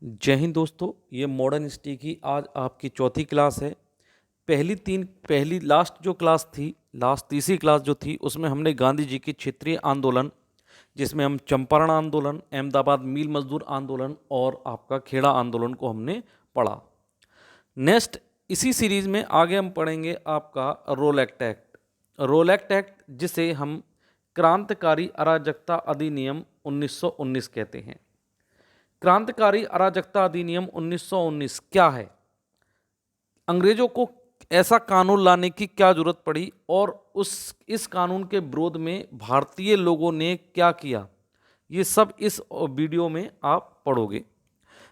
जय हिंद दोस्तों। ये मॉडर्न हिस्ट्री की आज आपकी चौथी क्लास है। पहली लास्ट जो क्लास थी, लास्ट तीसरी क्लास जो थी, उसमें हमने गांधी जी की क्षेत्रीय आंदोलन, जिसमें हम चंपारण आंदोलन, अहमदाबाद मिल मजदूर आंदोलन और आपका खेड़ा आंदोलन को हमने पढ़ा। नेक्स्ट इसी सीरीज में आगे हम पढ़ेंगे आपका रोल एक्ट जिसे हम क्रांतिकारी अराजकता अधिनियम 1919 कहते हैं। क्रांतिकारी अराजकता अधिनियम 1919 क्या है, अंग्रेजों को ऐसा कानून लाने की क्या जरूरत पड़ी और इस कानून के विरोध में भारतीय लोगों ने क्या किया, ये सब इस वीडियो में आप पढ़ोगे।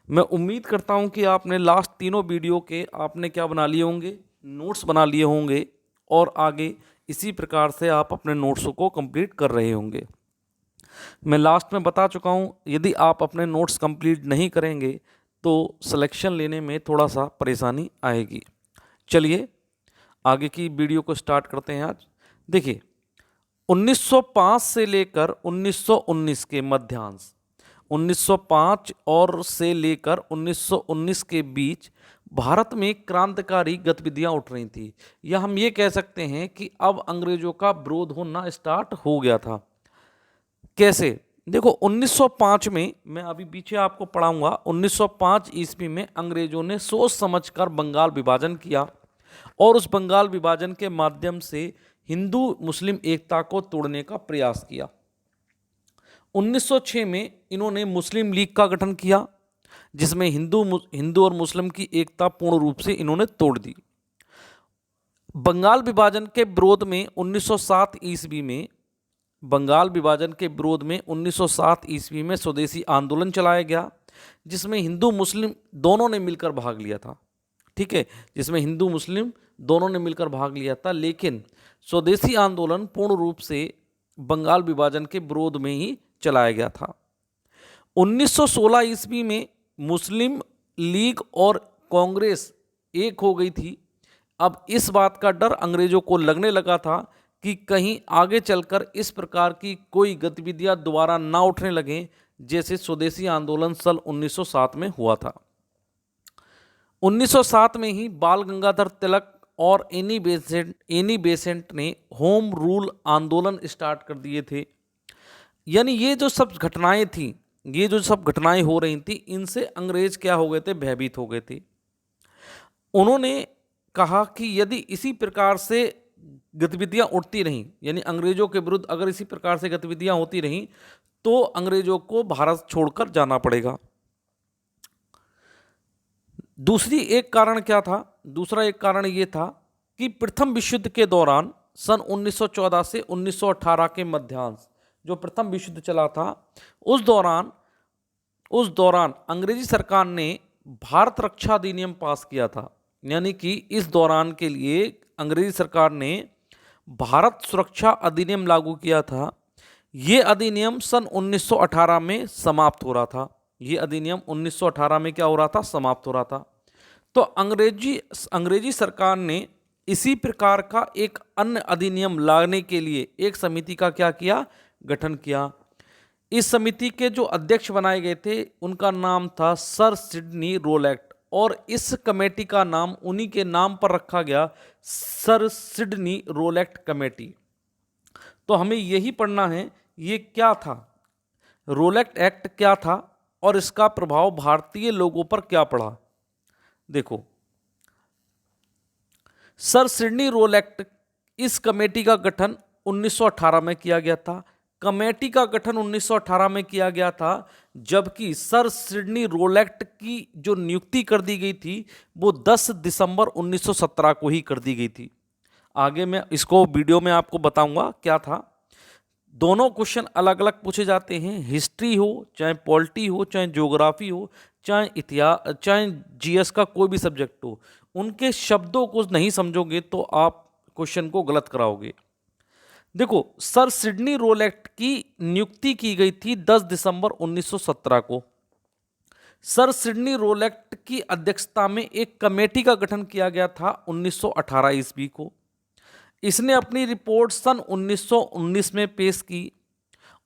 मैं उम्मीद करता हूं कि आपने लास्ट तीनों वीडियो के आपने क्या बना लिए होंगे, नोट्स बना लिए होंगे और आगे इसी प्रकार से आप अपने नोट्स को कंप्लीट कर रहे होंगे। मैं लास्ट में बता चुका हूं, यदि आप अपने नोट्स कंप्लीट नहीं करेंगे तो सिलेक्शन लेने में थोड़ा सा परेशानी आएगी। चलिए आगे की वीडियो को स्टार्ट करते हैं। आज देखिए 1905 से लेकर 1919 के मध्यांश, 1905 और से लेकर 1919 के बीच भारत में क्रांतिकारी गतिविधियां उठ रही थी, या हम ये कह सकते हैं कि अब अंग्रेजों का विरोध होना स्टार्ट हो गया था। कैसे, देखो 1905 में, मैं अभी पीछे आपको पढ़ाऊंगा, 1905 ईस्वी में अंग्रेजों ने सोच समझकर बंगाल विभाजन किया और उस बंगाल विभाजन के माध्यम से हिंदू मुस्लिम एकता को तोड़ने का प्रयास किया। 1906 में इन्होंने मुस्लिम लीग का गठन किया, जिसमें हिंदू और मुस्लिम की एकता पूर्ण रूप से इन्होंने तोड़ दी। बंगाल विभाजन के विरोध में 1907 ईस्वी में बंगाल विभाजन के विरोध में 1907 ईस्वी में स्वदेशी आंदोलन चलाया गया, जिसमें हिंदू मुस्लिम दोनों ने मिलकर भाग लिया था। ठीक है, जिसमें हिंदू मुस्लिम दोनों ने मिलकर भाग लिया था, लेकिन स्वदेशी आंदोलन पूर्ण रूप से बंगाल विभाजन के विरोध में ही चलाया गया था। 1916 ईस्वी में मुस्लिम लीग और कांग्रेस एक हो गई थी। अब इस बात का डर अंग्रेजों को लगने लगा था कि कहीं आगे चलकर इस प्रकार की कोई गतिविधियां दोबारा ना उठने लगें, जैसे स्वदेशी आंदोलन सन 1907 में हुआ था। 1907 में ही बाल गंगाधर तिलक और एनी बेसेंट ने होम रूल आंदोलन स्टार्ट कर दिए थे। यानी ये जो सब घटनाएं थी, ये जो सब घटनाएं हो रही थी, इनसे अंग्रेज क्या हो गए थे, भयभीत हो गए थे। उन्होंने कहा कि यदि इसी प्रकार से गतिविधियां उठती रहीं, यानी अंग्रेजों के विरुद्ध अगर इसी प्रकार से गतिविधियां होती रहीं, तो अंग्रेजों को भारत छोड़कर जाना पड़ेगा। दूसरा एक कारण ये था कि प्रथम विश्व युद्ध के दौरान सन 1914 से 1918 के मध्यांश जो प्रथम विश्व युद्ध चला था, उस दौरान अंग्रेजी सरकार ने भारत रक्षा अधिनियम पास किया था। यानी कि इस दौरान के लिए अंग्रेजी सरकार ने भारत सुरक्षा अधिनियम लागू किया था। ये अधिनियम सन 1918 में समाप्त हो रहा था। ये अधिनियम 1918 में क्या हो रहा था, समाप्त हो रहा था। तो अंग्रेजी सरकार ने इसी प्रकार का एक अन्य अधिनियम लाने के लिए एक समिति का क्या किया, गठन किया। इस समिति के जो अध्यक्ष बनाए गए थे, उनका नाम था सर सिडनी रोलैक्ट, और इस कमेटी का नाम उन्हीं के नाम पर रखा गया, सर सिडनी रोलैक्ट कमेटी। तो हमें यही पढ़ना है, ये क्या था, रोलैक्ट एक्ट क्या था और इसका प्रभाव भारतीय लोगों पर क्या पड़ा। देखो, सर सिडनी रोलैक्ट, इस कमेटी का गठन 1918 में किया गया था। कमेटी का गठन 1918 में किया गया था, जबकि सर सिडनी रोलैक्ट की जो नियुक्ति कर दी गई थी वो 10 दिसंबर 1917 को ही कर दी गई थी। आगे मैं इसको वीडियो में आपको बताऊंगा क्या था। दोनों क्वेश्चन अलग अलग पूछे जाते हैं, हिस्ट्री हो चाहे पॉलिटी हो चाहे ज्योग्राफी हो चाहे इतिहास चाहे जीएस का कोई भी सब्जेक्ट हो, उनके शब्दों को नहीं समझोगे तो आप क्वेश्चन को गलत कराओगे। देखो, सर सिडनी रोलैक्ट की नियुक्ति की गई थी 10 दिसंबर 1917 को। सर सिडनी रोलैक्ट की अध्यक्षता में एक कमेटी का गठन किया गया था 1918 ईस्वी को। इसने अपनी रिपोर्ट सन 1919 में पेश की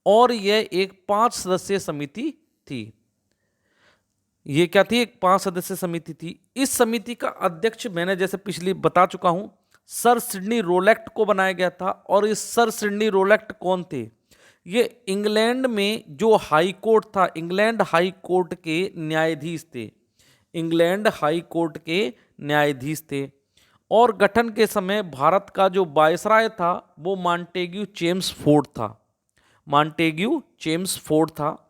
और यह एक 5 सदस्यीय समिति थी। ये क्या थी, एक 5 सदस्य समिति थी। इस समिति का अध्यक्ष मैंने जैसे पिछली बता चुका हूं सर सिडनी रोलेक्ट को बनाया गया था। और इस सर सिडनी रोलेक्ट कौन थे? ये इंग्लैंड में जो हाई कोर्ट था, इंग्लैंड हाई कोर्ट के न्यायाधीश थे। इंग्लैंड हाई कोर्ट के न्यायाधीश थे। और गठन के समय भारत का जो वायसराय था वो मॉन्टेग्यू चेम्सफोर्ड था। मॉन्टेग्यू चेम्सफोर्ड था।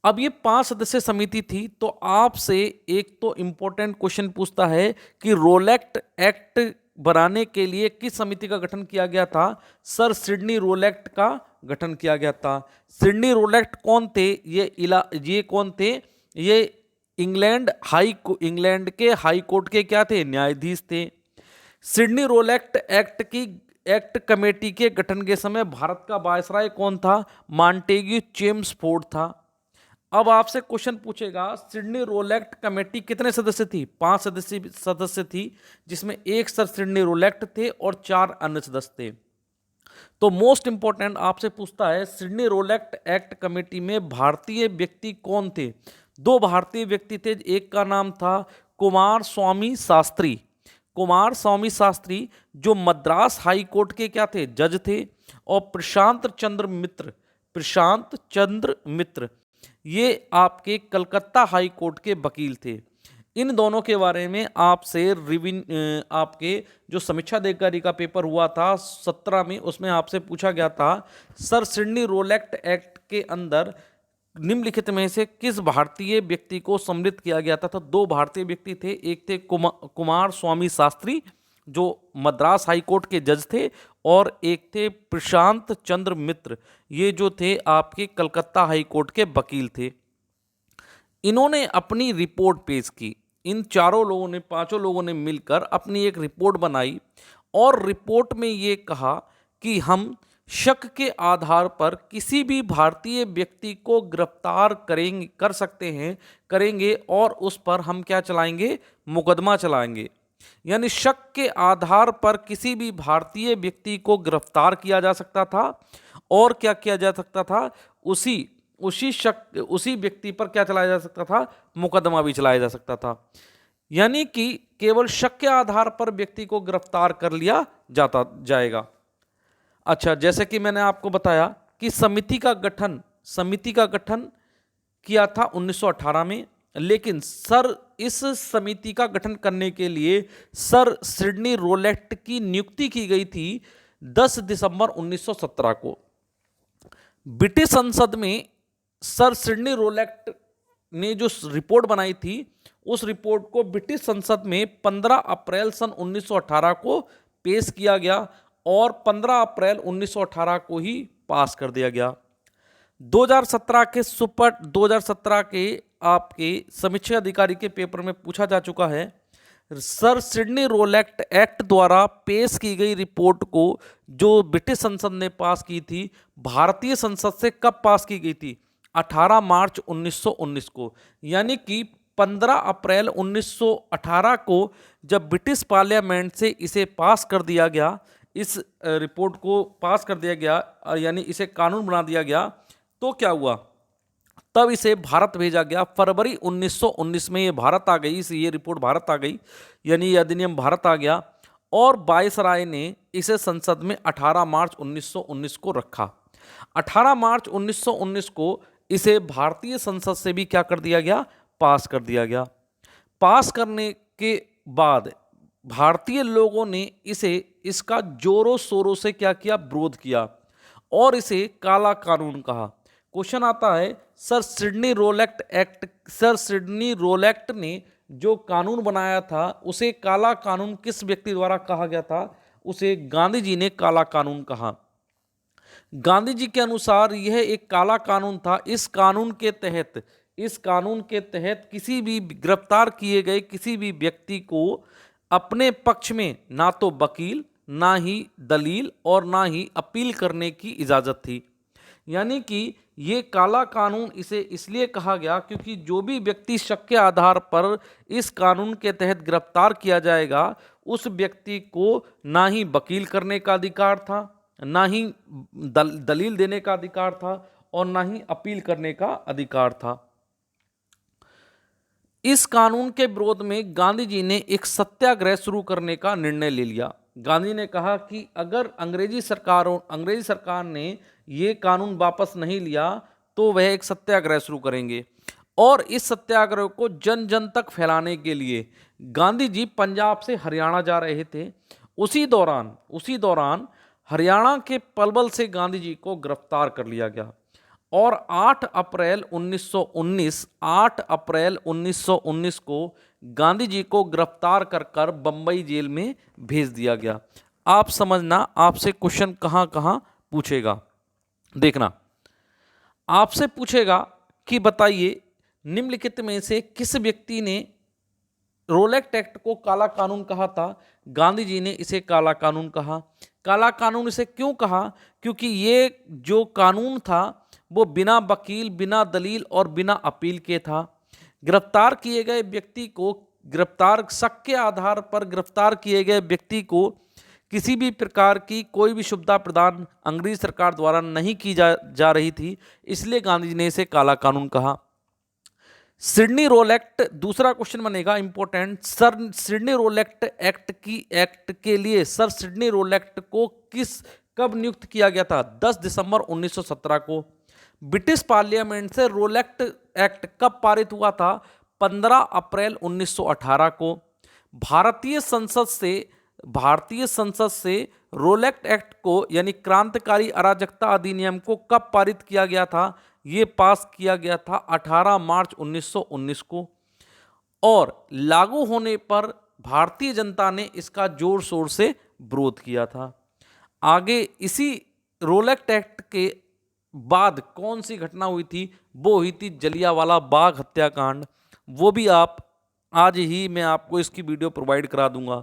अब ये 5 सदस्य समिति थी। तो आपसे एक तो इंपॉर्टेंट क्वेश्चन पूछता है कि रोलेक्ट एक्ट बनाने के लिए किस समिति का गठन किया गया था? सर सिडनी रोलेक्ट का गठन किया गया था। सिडनी रोलेक्ट कौन थे? ये कौन थे? ये इंग्लैंड के हाई कोर्ट के क्या थे? न्यायाधीश थे। सिडनी रोलेक्ट एक्ट कमेटी के गठन के समय भारत का वायसराय कौन था? मॉन्टेग्यू चेम्सफोर्ड था। अब आपसे क्वेश्चन पूछेगा सिडनी रोलेक्ट कमेटी कितने सदस्य थी? 5 सदस्य थी, जिसमें एक सर सिडनी रोलेक्ट थे और 4 अन्य सदस्य थे। तो मोस्ट इंपॉर्टेंट आपसे पूछता है सिडनी रोलेक्ट एक्ट कमेटी में भारतीय व्यक्ति कौन थे? 2 भारतीय व्यक्ति थे। एक का नाम था कुमार स्वामी शास्त्री। कुमार स्वामी शास्त्री जो मद्रास हाई कोर्ट के क्या थे? जज थे। और प्रशांत चंद्र मित्र ये आपके कलकत्ता हाई कोर्ट के वकील थे। इन दोनों के बारे में आपसे आपके जो समीक्षा अधिकारी का पेपर हुआ था 17 में, उसमें आपसे पूछा गया था सर सिडनी रोलेक्ट एक्ट के अंदर निम्नलिखित में से किस भारतीय व्यक्ति को सम्मिलित किया गया था? तो 2 भारतीय व्यक्ति थे। एक थे कुमार स्वामी शास्त्री जो मद्रास हाई कोर्ट के जज थे, और एक थे प्रशांत चंद्र मित्र ये जो थे आपके कलकत्ता हाई कोर्ट के वकील थे। इन्होंने अपनी रिपोर्ट पेश की। इन पांचों लोगों ने मिलकर अपनी एक रिपोर्ट बनाई और रिपोर्ट में ये कहा कि हम शक के आधार पर किसी भी भारतीय व्यक्ति को गिरफ्तार करेंगे और उस पर हम क्या चलाएंगे? मुकदमा चलाएंगे। यानी शक के आधार पर किसी भी भारतीय व्यक्ति को गिरफ्तार किया जा सकता था और क्या किया जा सकता था? उसी व्यक्ति पर क्या चलाया जा सकता था? मुकदमा भी चलाया जा सकता था। यानी कि केवल शक के आधार पर व्यक्ति को गिरफ्तार कर लिया जाएगा। अच्छा, जैसे कि मैंने आपको बताया कि समिति का गठन किया था 1918 में, लेकिन इस समिति का गठन करने के लिए सर सिडनी रोलेक्ट की नियुक्ति की गई थी 10 दिसंबर 1917 को। ब्रिटिश संसद में सर सिडनी रोलेक्ट ने जो रिपोर्ट बनाई थी उस रिपोर्ट को ब्रिटिश संसद में 15 अप्रैल सन 1918 को पेश किया गया और 15 अप्रैल 1918 को ही पास कर दिया गया। 2017 के आपके समीक्षा अधिकारी के पेपर में पूछा जा चुका है सर सिडनी रोलेक्ट एक्ट द्वारा पेश की गई रिपोर्ट को जो ब्रिटिश संसद ने पास की थी, भारतीय संसद से कब पास की गई थी? 18 मार्च 1919 को। यानी कि 15 अप्रैल 1918 को जब ब्रिटिश पार्लियामेंट से इसे पास कर दिया गया, इस रिपोर्ट को पास कर दिया गया, यानी इसे कानून बना दिया गया, तो क्या हुआ? तब इसे भारत भेजा गया। फरवरी 1919 में ये भारत आ गई, ये रिपोर्ट भारत आ गई, यानी ये अधिनियम भारत आ गया। और वायसराय ने इसे संसद में 18 मार्च 1919 को रखा। 18 मार्च 1919 को इसे भारतीय संसद से भी क्या कर दिया गया? पास कर दिया गया। पास करने के बाद भारतीय लोगों ने इसका जोरों शोरों से क्या किया? विरोध किया और इसे काला कानून कहा। क्वेश्चन आता है सर सिडनी रोलेक्ट ने जो कानून बनाया था उसे काला कानून किस व्यक्ति द्वारा कहा गया था? उसे गांधी जी ने काला कानून कहा। गांधी जी के अनुसार यह एक काला कानून था। इस कानून के तहत किसी भी गिरफ्तार किए गए किसी भी व्यक्ति को अपने पक्ष में ना तो वकील, ना ही दलील और ना ही अपील करने की इजाजत थी। यानी कि ये काला कानून इसे इसलिए कहा गया क्योंकि जो भी व्यक्ति शक के आधार पर इस कानून के तहत गिरफ्तार किया जाएगा उस व्यक्ति को ना ही वकील करने का अधिकार था, ना ही दलील देने का अधिकार था और ना ही अपील करने का अधिकार था। इस कानून के विरोध में गांधी जी ने एक सत्याग्रह शुरू करने का निर्णय ले लिया। गांधी ने कहा कि अगर अंग्रेजी सरकार ने ये कानून वापस नहीं लिया तो वह एक सत्याग्रह शुरू करेंगे। और इस सत्याग्रह को जन जन तक फैलाने के लिए गांधी जी पंजाब से हरियाणा जा रहे थे। उसी दौरान हरियाणा के पलवल से गांधी जी को गिरफ्तार कर लिया गया और 8 अप्रैल 1919 को गांधी जी को गिरफ्तार कर बंबई जेल में भेज दिया गया। आप समझना, आपसे क्वेश्चन कहाँ कहाँ पूछेगा, देखना। आपसे पूछेगा कि बताइए निम्नलिखित में से किस व्यक्ति ने रोलेक्ट एक्ट को काला कानून कहा था। गांधी जी ने इसे काला कानून कहा। काला कानून इसे क्यों कहा? क्योंकि ये जो कानून था वो बिना वकील, बिना दलील और बिना अपील के था। गिरफ्तार किए गए व्यक्ति को शक के आधार पर गिरफ्तार किए गए व्यक्ति को किसी भी प्रकार की कोई भी सुविधा प्रदान अंग्रेजी सरकार द्वारा नहीं की जा रही थी, इसलिए गांधी जी ने इसे काला कानून कहा। सिडनी रोल एक्ट, दूसरा क्वेश्चन बनेगा important. Sir Sidney Rowlatt Act के लिए सर सिडनी रोल एक्ट को कब नियुक्त किया गया था? 10 दिसंबर 1917 को। ब्रिटिश पार्लियामेंट से रोल एक्ट कब पारित हुआ था? 15 अप्रैल 1918 को। भारतीय संसद से रोलेक्ट एक्ट को यानी क्रांतिकारी अराजकता अधिनियम को कब पारित किया गया था? ये पास किया गया था 18 मार्च 1919 को। और लागू होने पर भारतीय जनता ने इसका जोर शोर से विरोध किया था। आगे इसी रोलेक्ट एक्ट के बाद कौन सी घटना हुई थी? वो हुई थी जलियांवाला बाग हत्याकांड। वो भी आज ही मैं आपको इसकी वीडियो प्रोवाइड करा दूंगा।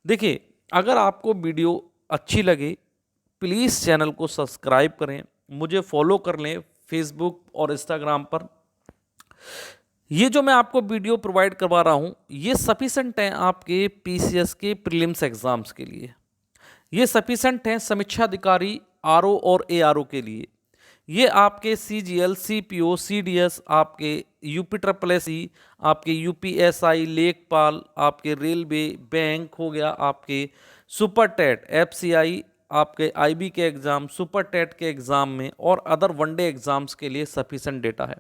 देखिए, अगर आपको वीडियो अच्छी लगे प्लीज़ चैनल को सब्सक्राइब करें, मुझे फॉलो कर लें फेसबुक और इंस्टाग्राम पर। ये जो मैं आपको वीडियो प्रोवाइड करवा रहा हूँ ये सफिशेंट है आपके पीसीएस के प्रीलिम्स एग्जाम्स के लिए। ये सफिशेंट है समीक्षा अधिकारी आरओ और एआरओ के लिए। ये आपके सीजीएल, सीपीओ, सीडीएस, आपके यूपीएससी, आपके यूपीएसआई, लेखपाल, आपके रेलवे, बैंक हो गया, आपके सुपर टेट, एफसीआई, आपके आईबी के एग्ज़ाम, सुपर टेट के एग्ज़ाम में और अदर वनडे एग्ज़ाम्स के लिए सफिशेंट डेटा है।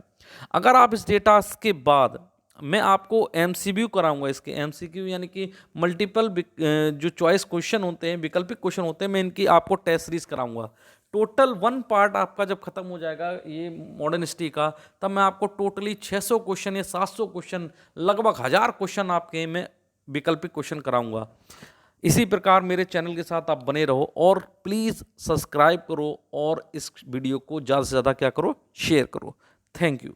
अगर आप इस डेटा के बाद मैं आपको एमसीक्यू कराऊंगा, इसके एमसीक्यू यानी कि मल्टीपल जो चॉइस क्वेश्चन होते हैं, वैकल्पिक क्वेश्चन होते हैं, मैं इनकी आपको टेस्ट सीरीज कराऊंगा। टोटल 1 पार्ट आपका जब खत्म हो जाएगा ये मॉडर्न हिस्ट्री का, तब मैं आपको टोटली 600 क्वेश्चन या 700 क्वेश्चन, लगभग 1000 क्वेश्चन आपके मैं वैकल्पिक क्वेश्चन कराऊंगा। इसी प्रकार मेरे चैनल के साथ आप बने रहो और प्लीज़ सब्सक्राइब करो और इस वीडियो को ज़्यादा से ज़्यादा क्या करो, शेयर करो। Thank you.